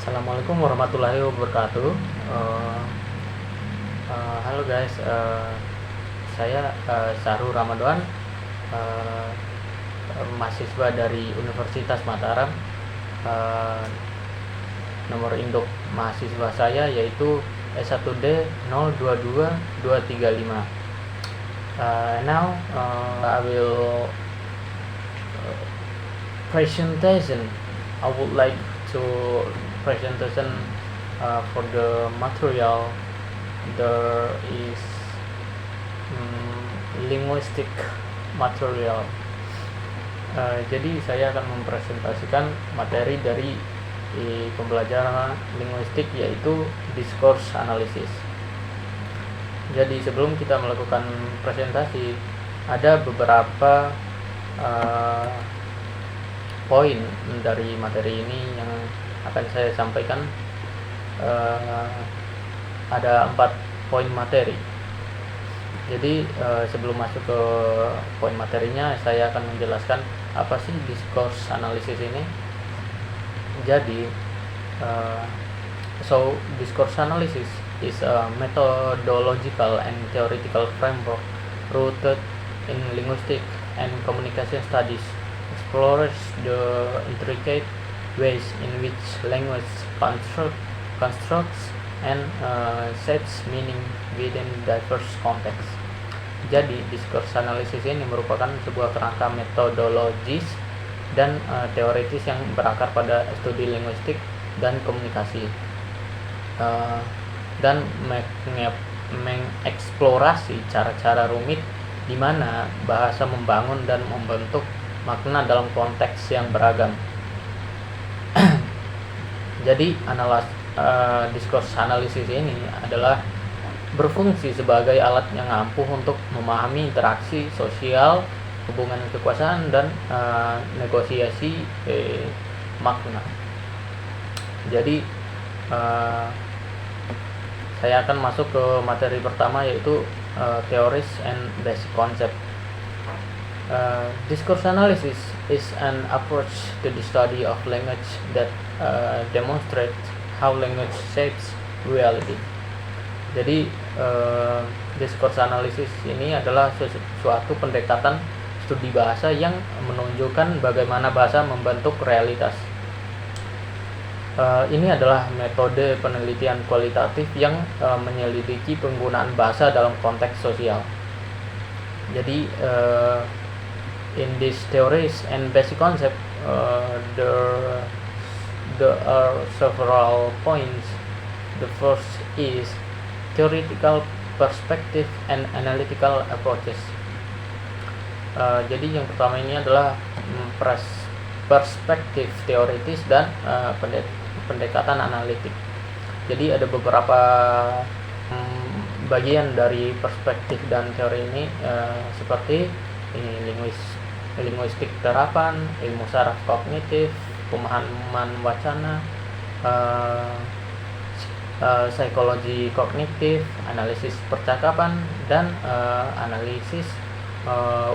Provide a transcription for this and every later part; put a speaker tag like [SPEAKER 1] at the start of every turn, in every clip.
[SPEAKER 1] Assalamualaikum warahmatullahi wabarakatuh. Halo guys, saya Syahrul Ramadan, uh, mahasiswa dari Universitas Mataram. Uh, Nomor induk mahasiswa saya yaitu S1D 022235. Now I will presentation. I would like to presentation for the material. There is linguistic material. Jadi saya akan mempresentasikan materi dari pembelajaran linguistik, yaitu discourse analysis. Jadi sebelum kita melakukan presentasi, ada beberapa poin dari materi ini yang akan saya sampaikan. Ada 4 poin materi. Jadi sebelum masuk ke poin materinya, saya akan menjelaskan apa sih discourse analysis ini. Jadi discourse analysis is a methodological and theoretical framework rooted in linguistic and communication studies, explores the intricate ways in which language constructs and shapes meaning within diverse contexts. Jadi discourse analysis ini merupakan sebuah kerangka metodologis dan teoritis yang berakar pada studi linguistik dan komunikasi, dan mengeksplorasi cara-cara rumit di mana bahasa membangun dan membentuk makna dalam konteks yang beragam. Jadi discourse analysis ini adalah berfungsi sebagai alat yang ampuh untuk memahami interaksi sosial, hubungan kekuasaan, dan negosiasi makna. Jadi saya akan masuk ke materi pertama, yaitu theories and basic concept. Discourse analysis is an approach to the study of language that demonstrates how language shapes reality. Jadi discourse analysis ini adalah suatu pendekatan studi bahasa yang menunjukkan bagaimana bahasa membentuk realitas. Ini adalah metode penelitian kualitatif yang menyelidiki penggunaan bahasa dalam konteks sosial. Jadi in this theories and basic concept, there are several points. The first is theoretical perspective and analytical approaches. Jadi yang pertama ini adalah perspektif teoritis dan pendekatan analitik. Jadi ada beberapa bagian dari perspektif dan teori ini, seperti linguistik terapan, ilmu saraf kognitif, pemahaman wacana, psikologi kognitif, analisis percakapan, dan analisis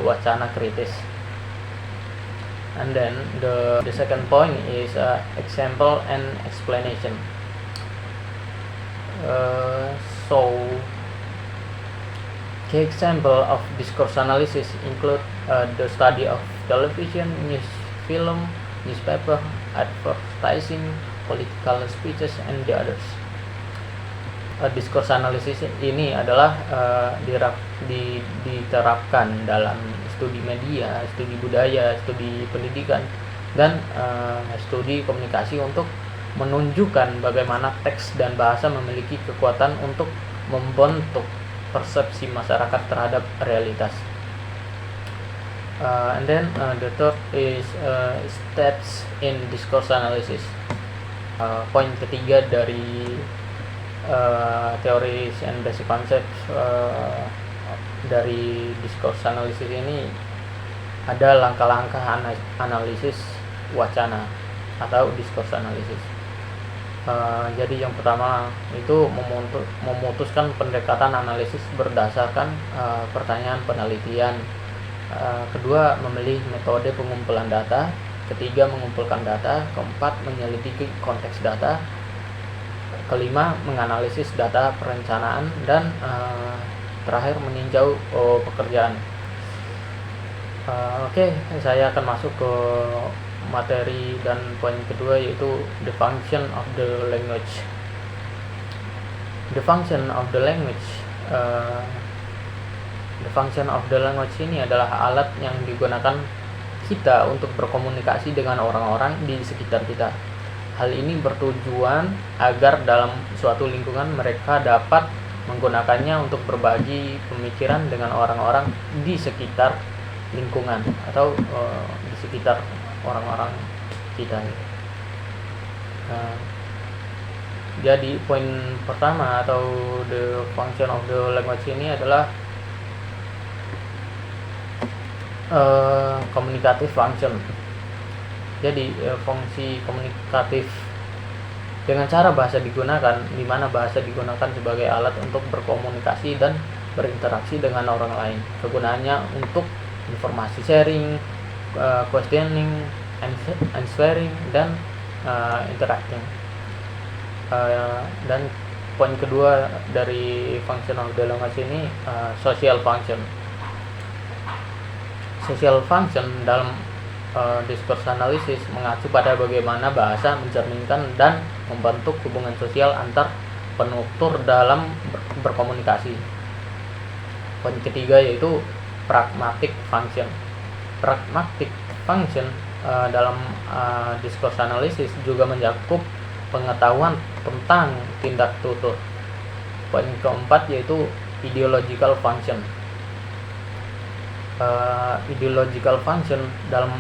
[SPEAKER 1] wacana kritis. And then the second point is example and explanation. Key example of discourse analysis include the study of television, news, film, newspaper, advertising, political speeches, and the others. Discourse analysis ini adalah diterapkan dalam studi media, studi budaya, studi pendidikan, dan studi komunikasi untuk menunjukkan bagaimana teks dan bahasa memiliki kekuatan untuk membentuk persepsi masyarakat terhadap realitas. And then the third is steps in discourse analysis. Poin ketiga dari teori and basic concept dari discourse analysis ini ada langkah-langkah analisis wacana atau discourse analysis. Jadi yang pertama itu memutuskan pendekatan analisis berdasarkan pertanyaan penelitian. Kedua, memilih metode pengumpulan data. ketiga mengumpulkan data, keempat menyelidiki konteks data, kelima menganalisis data perencanaan, dan terakhir meninjau pekerjaan. Oke, saya akan masuk ke materi dan poin kedua, yaitu the function of the language. The function of the language ini adalah alat yang digunakan kita untuk berkomunikasi dengan orang-orang di sekitar kita. Hal ini bertujuan agar dalam suatu lingkungan mereka dapat menggunakannya untuk berbagi pemikiran dengan orang-orang di sekitar lingkungan atau di sekitar orang-orang kita. Jadi poin pertama atau the function of the language ini adalah communicative function. Jadi fungsi komunikatif dengan cara bahasa digunakan, di mana bahasa digunakan sebagai alat untuk berkomunikasi dan berinteraksi dengan orang lain. Kegunaannya untuk informasi sharing, questioning, answering, dan interacting. Dan poin kedua dari function of the language ini social function. Social function dalam discourse analysis mengacu pada bagaimana bahasa mencerminkan dan membentuk hubungan sosial antar penutur dalam berkomunikasi. Poin ketiga yaitu pragmatic function. Pragmatic function dalam discourse analysis juga mencakup pengetahuan tentang tindak tutur. Poin keempat yaitu ideological function. Ideological function dalam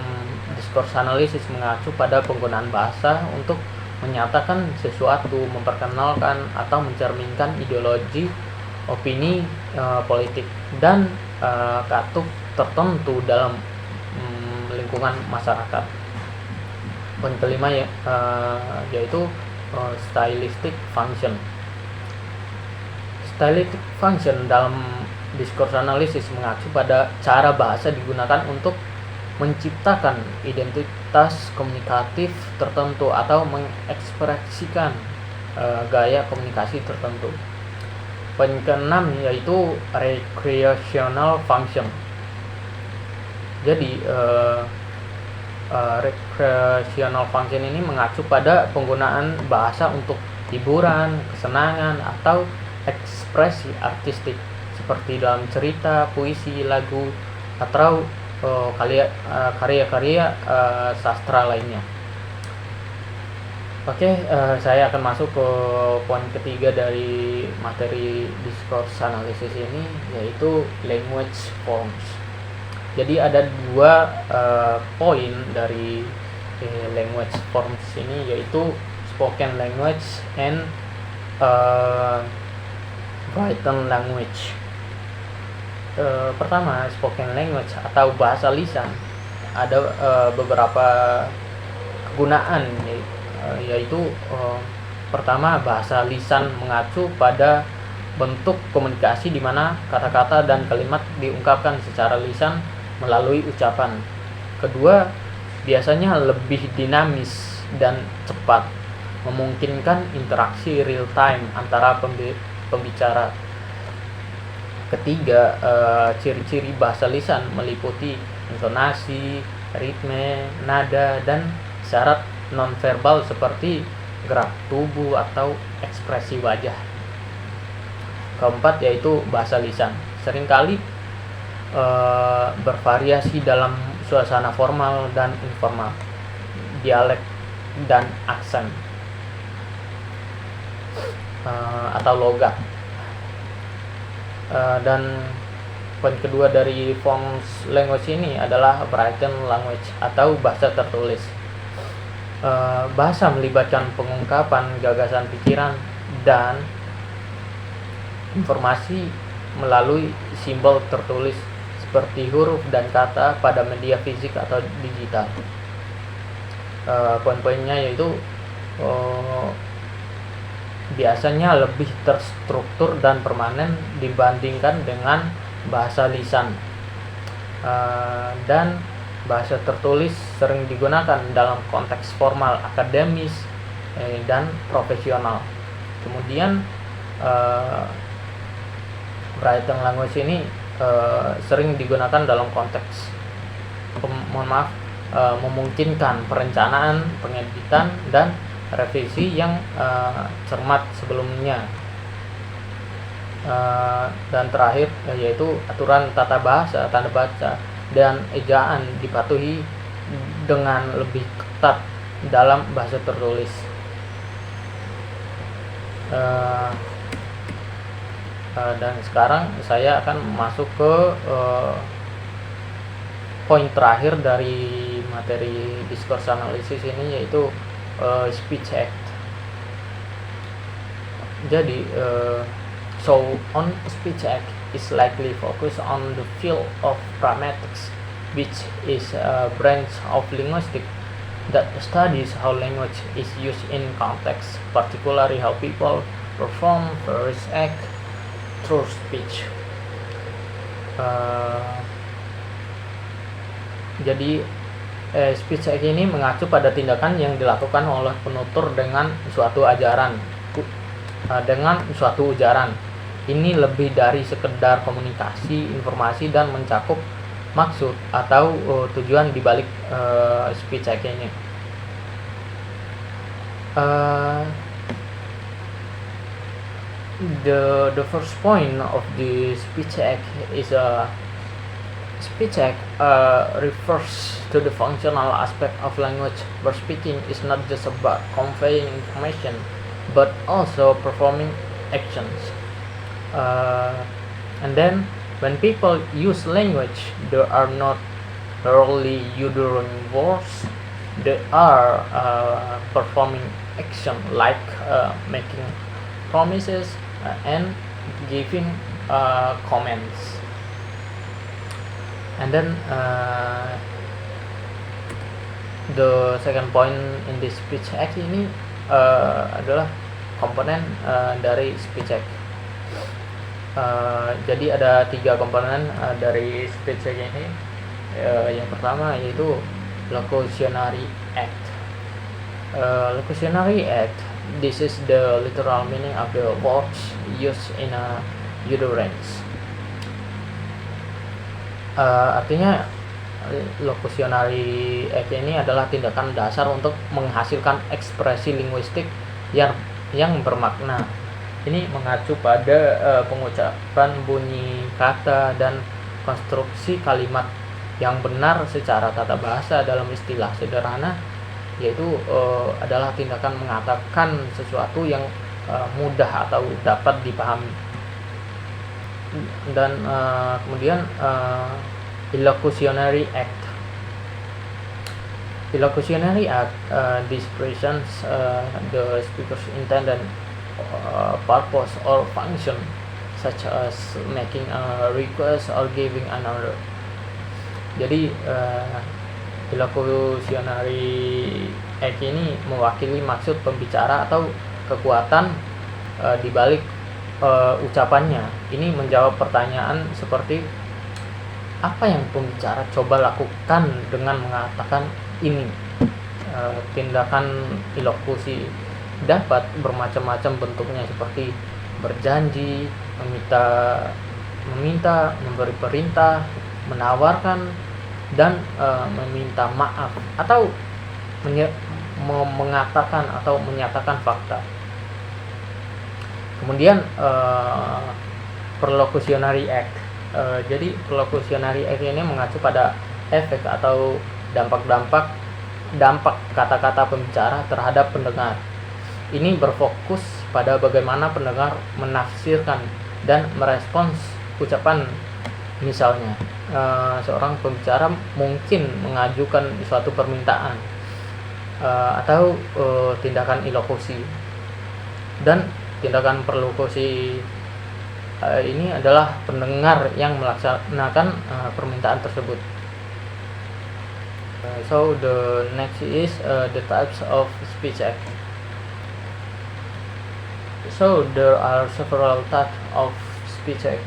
[SPEAKER 1] discourse analysis mengacu pada penggunaan bahasa untuk menyatakan sesuatu, memperkenalkan atau mencerminkan ideologi, opini politik, dan katup tertentu dalam lingkungan masyarakat. Poin kelima yaitu stylistic function. Stylistic function dalam discourse analysis mengacu pada cara bahasa digunakan untuk menciptakan identitas komunikatif tertentu atau mengekspresikan gaya komunikasi tertentu. Poin keenam yaitu recreational function. Jadi recreational function ini mengacu pada penggunaan bahasa untuk hiburan, kesenangan, atau ekspresi artistik seperti dalam cerita, puisi, lagu, atau karya-karya sastra lainnya. Oke, saya akan masuk ke poin ketiga dari materi discourse analysis ini, yaitu language forms. Jadi ada dua poin dari language forms ini, yaitu spoken language and written language. Pertama, spoken language atau bahasa lisan ada beberapa kegunaan, yaitu pertama, bahasa lisan mengacu pada bentuk komunikasi di mana kata-kata dan kalimat diungkapkan secara lisan melalui ucapan. Kedua, biasanya lebih dinamis dan cepat, memungkinkan interaksi real time antara pembicara. Ketiga, ciri-ciri bahasa lisan meliputi intonasi, ritme, nada, dan syarat nonverbal seperti gerak tubuh atau ekspresi wajah. Keempat yaitu bahasa lisan seringkali bervariasi dalam suasana formal dan informal, dialek dan aksen atau logat. Dan poin kedua dari forms language ini adalah written language atau bahasa tertulis. Bahasa melibatkan pengungkapan gagasan pikiran dan informasi melalui simbol tertulis seperti huruf dan kata pada media fisik atau digital. Poin-poinnya yaitu biasanya lebih terstruktur dan permanen dibandingkan dengan bahasa lisan, dan Bahasa tertulis sering digunakan dalam konteks formal, akademis, dan profesional. Kemudian written language ini sering digunakan dalam konteks memungkinkan perencanaan, pengeditan, dan revisi yang cermat sebelumnya. Dan terakhir yaitu aturan tata bahasa, tanda baca, dan ejaan dipatuhi dengan lebih ketat dalam bahasa tertulis. Dan sekarang saya akan masuk ke poin terakhir dari materi discourse analysis ini, yaitu speech act. Jadi so on speech act is likely focused on the field of grammatics, which is a branch of linguistics that studies how language is used in context, particularly how people perform various acts through speech. Jadi speech act ini mengacu pada tindakan yang dilakukan oleh penutur dengan suatu ajaran, dengan suatu ujaran. Ini lebih dari sekedar komunikasi informasi dan mencakup maksud atau tujuan dibalik speech act ini. The first point of the speech act is speech act refers to the functional aspect of language, where speaking is not just about conveying information but also performing actions. And then when people use language, they are not merely uttering words, they are performing action like making promises and giving comments. And then the second point in this speech act ini adalah komponen dari speech act. Jadi ada 3 komponen dari speech act ini. Yang pertama yaitu locutionary act. Locutionary act, this is the literal meaning of the words used in a utterance. Artinya locutionary act ini adalah tindakan dasar untuk menghasilkan ekspresi linguistik yang bermakna. Ini mengacu pada pengucapan bunyi kata dan konstruksi kalimat yang benar secara tata bahasa. Dalam istilah sederhana, yaitu adalah tindakan mengatakan sesuatu yang mudah atau dapat dipahami. Dan kemudian illocutionary act. Illocutionary act this presents the speaker's intended purpose or function, such as making a request or giving an order. Jadi illocutionary act ini mewakili maksud pembicara atau kekuatan di balik ucapannya. Ini menjawab pertanyaan seperti apa yang pembicara coba lakukan dengan mengatakan ini. Tindakan ilokusi dapat bermacam-macam bentuknya, seperti berjanji, meminta, memberi perintah, menawarkan, dan meminta maaf, atau mengatakan atau menyatakan fakta. Kemudian perlocutionary act. Jadi perlocutionary act ini mengacu pada efek atau dampak kata-kata pembicara terhadap pendengar. Ini berfokus pada bagaimana pendengar menafsirkan dan merespons ucapan. Misalnya, seorang pembicara mungkin mengajukan suatu permintaan atau tindakan ilokusi, dan tindakan perlokusi ini adalah pendengar yang melaksanakan permintaan tersebut. So the next is the types of speech act. So there are several types of speech act.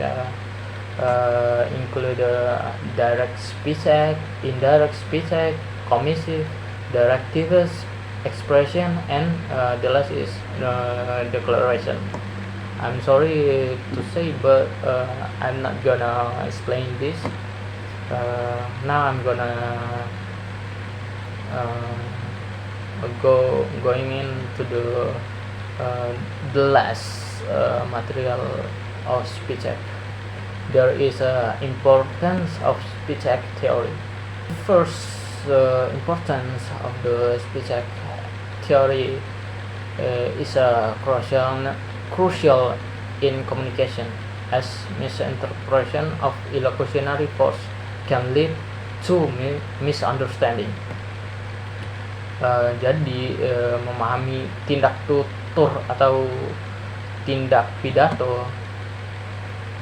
[SPEAKER 1] include direct speech act, indirect speech act, commissive, directives, expression, and the last is declaration. I'm sorry to say, but I'm not gonna explain this. Now I'm gonna going into the last material of speech act. There is importance of speech act theory. First importance of the speech act theory is crucial in communication, as misinterpretation of illocutionary force can lead to misunderstanding. Jadi memahami tindak tutur atau tindak pidato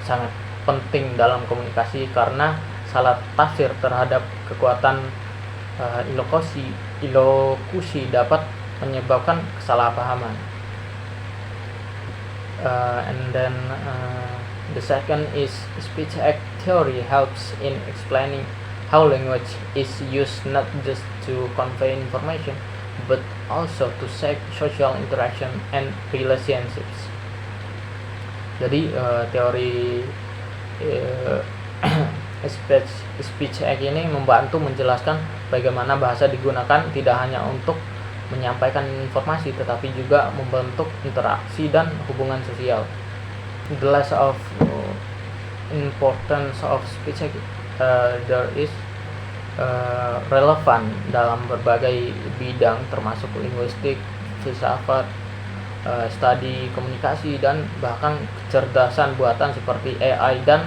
[SPEAKER 1] sangat penting dalam komunikasi, karena salah tafsir terhadap kekuatan ilokusi dapat menyebabkan kesalahpahaman. And then the second is speech act theory helps in explaining how language is used not just to convey information but also to shape social interaction and relationships. Jadi teori speech act ini membantu menjelaskan bagaimana bahasa digunakan tidak hanya untuk menyampaikan informasi tetapi juga membentuk interaksi dan hubungan sosial. The last of importance of speech act there is relevan dalam berbagai bidang termasuk linguistik, filsafat, studi komunikasi, dan bahkan kecerdasan buatan seperti AI dan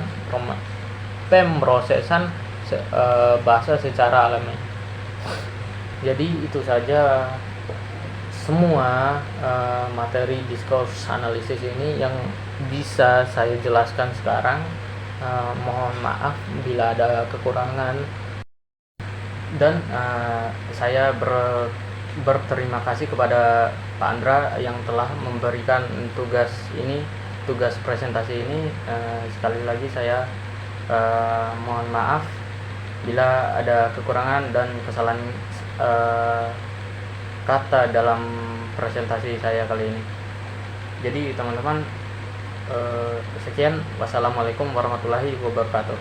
[SPEAKER 1] pemrosesan bahasa secara alami. Jadi itu saja semua materi discourse analysis ini yang bisa saya jelaskan sekarang. Mohon maaf bila ada kekurangan, dan saya berterima kasih kepada Pak Andra yang telah memberikan tugas presentasi ini. Sekali lagi saya mohon maaf bila ada kekurangan dan kesalahan kata dalam presentasi saya kali ini. Jadi teman-teman, sekian, wassalamualaikum warahmatullahi wabarakatuh.